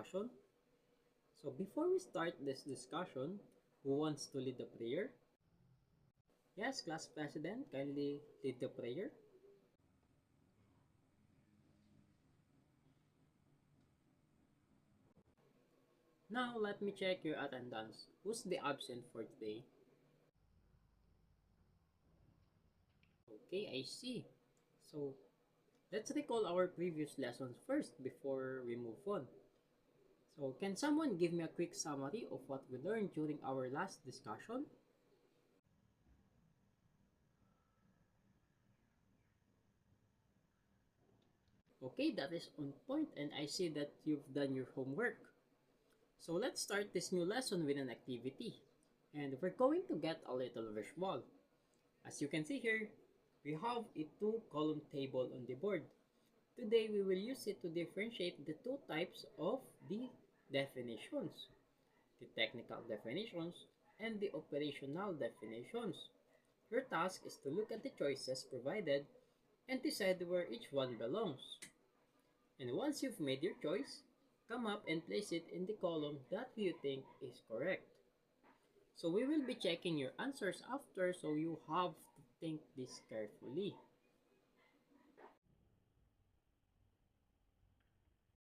discussion. So before we start this discussion, who wants to lead the prayer? Yes, class president, kindly lead the prayer. Now let me check your attendance. Who's the absent for today? Okay, I see. So let's recall our previous lessons first before we move on. So can someone give me a quick summary of what we learned during our last discussion? Okay, that is on point and I see that you've done your homework. So let's start this new lesson with an activity. And we're going to get a little visual. As you can see here, we have a two-column table on the board. Today we will use it to differentiate the two types of the definitions, the technical definitions and the operational definitions. Your task is to look at the choices provided and decide where each one belongs. And once you've made your choice, come up and place it in the column that you think is correct. So we will be checking your answers after, so you have to think this carefully.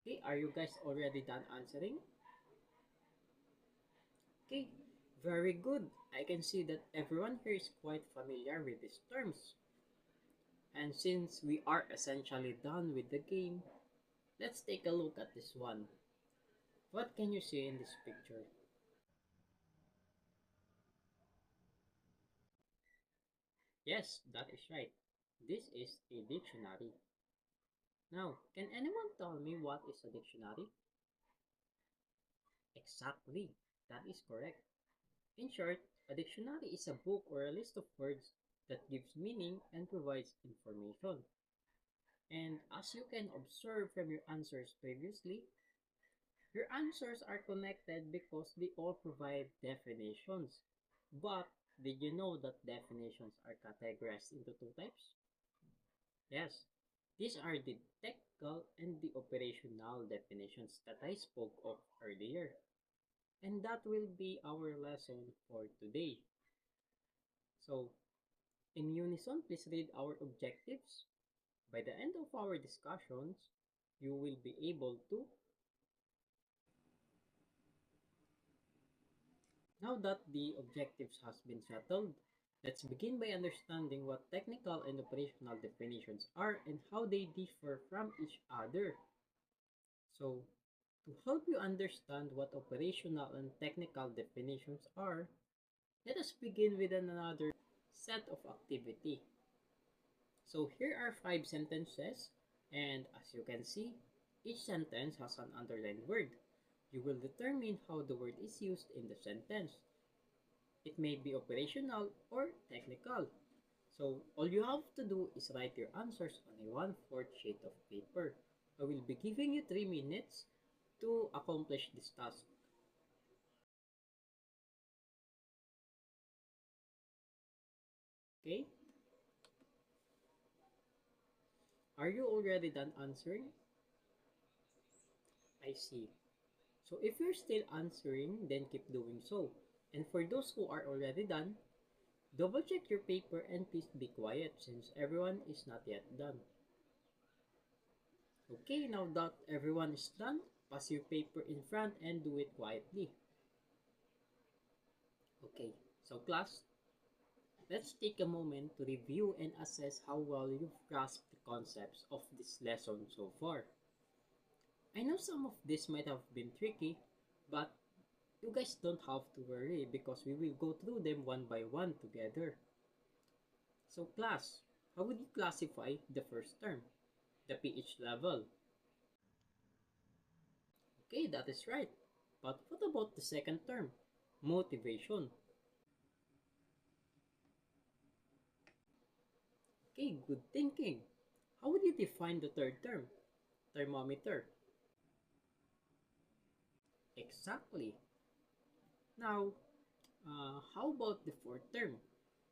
Okay, are you guys already done answering? Okay, very good. I can see that everyone here is quite familiar with these terms. And since we are essentially done with the game, let's take a look at this one. What can you see in this picture? Yes, that is right. This is a dictionary. Now, can anyone tell me what is a dictionary? Exactly, that is correct. In short, a dictionary is a book or a list of words that gives meaning and provides information. And as you can observe from your answers previously, your answers are connected because they all provide definitions. But did you know that definitions are categorized into two types? Yes, these are the technical and the operational definitions that I spoke of earlier. And that will be our lesson for today. So, in unison, please read our objectives. By the end of our discussions, you will be able to. Now that the objectives has been settled, let's begin by understanding what technical and operational definitions are and how they differ from each other. So, to help you understand what operational and technical definitions are, let us begin with another set of activity. So here are 5 sentences, and as you can see, each sentence has an underlined word. You will determine how the word is used in the sentence. It may be operational or technical. So all you have to do is write your answers on a 1/4 sheet of paper. I will be giving you 3 minutes to accomplish this task. Okay? Are you already done answering? I see. So if you're still answering, then keep doing so. And for those who are already done, double check your paper and please be quiet since everyone is not yet done. Okay, now that everyone is done, pass your paper in front and do it quietly. Okay, so class, let's take a moment to review and assess how well you've grasped the concepts of this lesson so far. I know some of this might have been tricky, but you guys don't have to worry because we will go through them one by one together. So class, how would you classify the first term, the pH level? Okay, that is right. But what about the second term, motivation? Okay, good thinking. How would you define the third term, thermometer? Exactly. Now, how about the fourth term,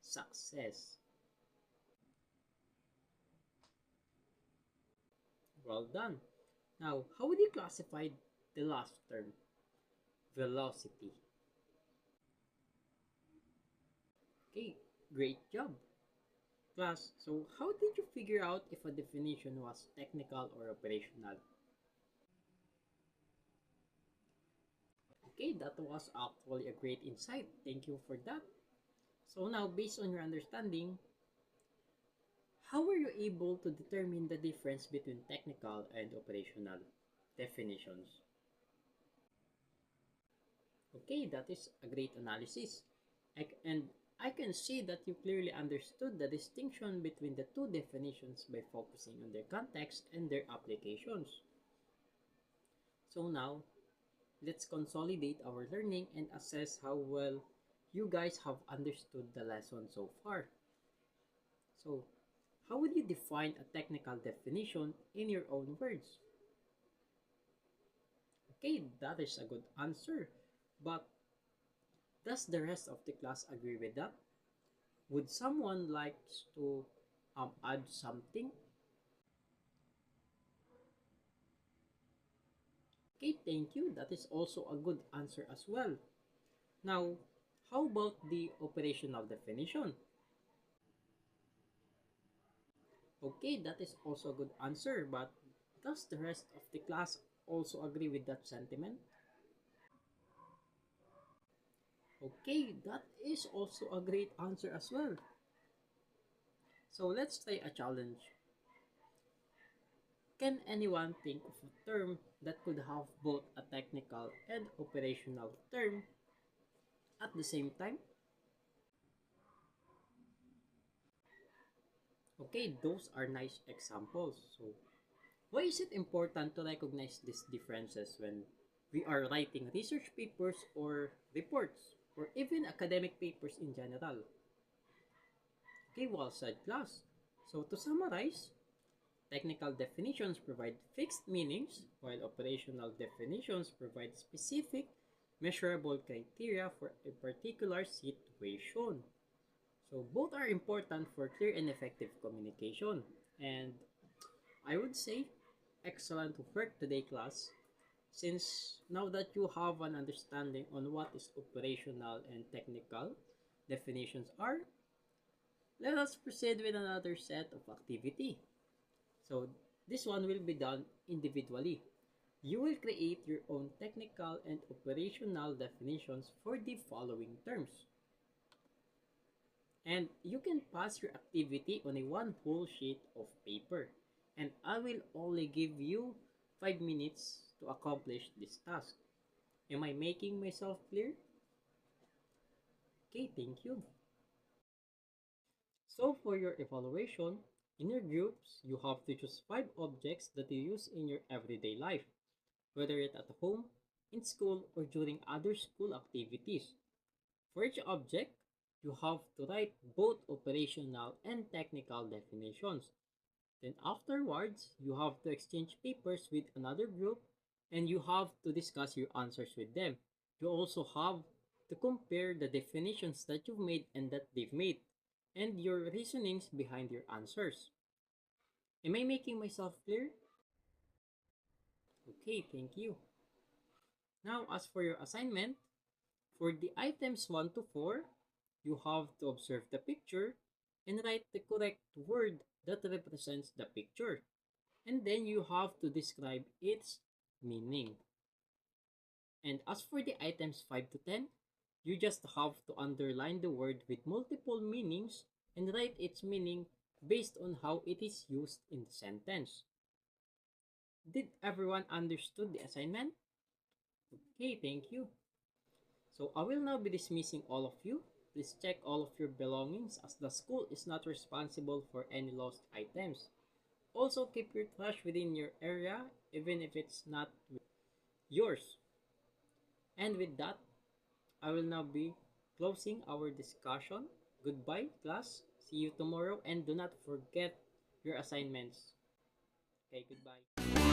success? Well done. Now, how would you classify the last term, velocity. Okay, great job. Class, so how did you figure out if a definition was technical or operational? Okay, that was actually a great insight. Thank you for that. So now, based on your understanding, how were you able to determine the difference between technical and operational definitions? Okay, that is a great analysis. And I can see that you clearly understood the distinction between the two definitions by focusing on their context and their applications. So now, let's consolidate our learning and assess how well you guys have understood the lesson so far. So, how would you define a technical definition in your own words? Okay, that is a good answer. But does the rest of the class agree with that? Would someone like to add something? Okay, thank you. That is also a good answer as well. Now, how about the operational definition? Okay, that is also a good answer, but does the rest of the class also agree with that sentiment? Okay, that is also a great answer as well. So let's try a challenge. Can anyone think of a term that could have both a technical and operational term at the same time? Okay, those are nice examples. So, why is it important to recognize these differences when we are writing research papers or reports or even academic papers in general? Okay, well said, class. So, to summarize, technical definitions provide fixed meanings, while operational definitions provide specific, measurable criteria for a particular situation. So both are important for clear and effective communication. And I would say excellent work today, class. Since now that you have an understanding on what is operational and technical definitions are, let us proceed with another set of activity. So this one will be done individually. You will create your own technical and operational definitions for the following terms. And you can pass your activity on a one whole sheet of paper. And I will only give you 5 minutes to accomplish this task. Am I making myself clear? Okay, thank you. So for your evaluation, in your groups, you have to choose 5 objects that you use in your everyday life, whether it's at home, in school, or during other school activities. For each object, you have to write both operational and technical definitions. Then afterwards, you have to exchange papers with another group and you have to discuss your answers with them. You also have to compare the definitions that you've made and that they've made and your reasonings behind your answers. Am I making myself clear? Okay, thank you. Now, as for your assignment, for the items 1 to 4, you have to observe the picture and write the correct word that represents the picture. And then you have to describe its meaning. And as for the items 5 to 10, you just have to underline the word with multiple meanings and write its meaning based on how it is used in the sentence. Did everyone understood the assignment? Okay, thank you. So I will now be dismissing all of you. Please check all of your belongings as the school is not responsible for any lost items. Also keep your trash within your area even if it's not yours. And with that, I will now be closing our discussion. Goodbye, class. See you tomorrow and do not forget your assignments. Okay, goodbye.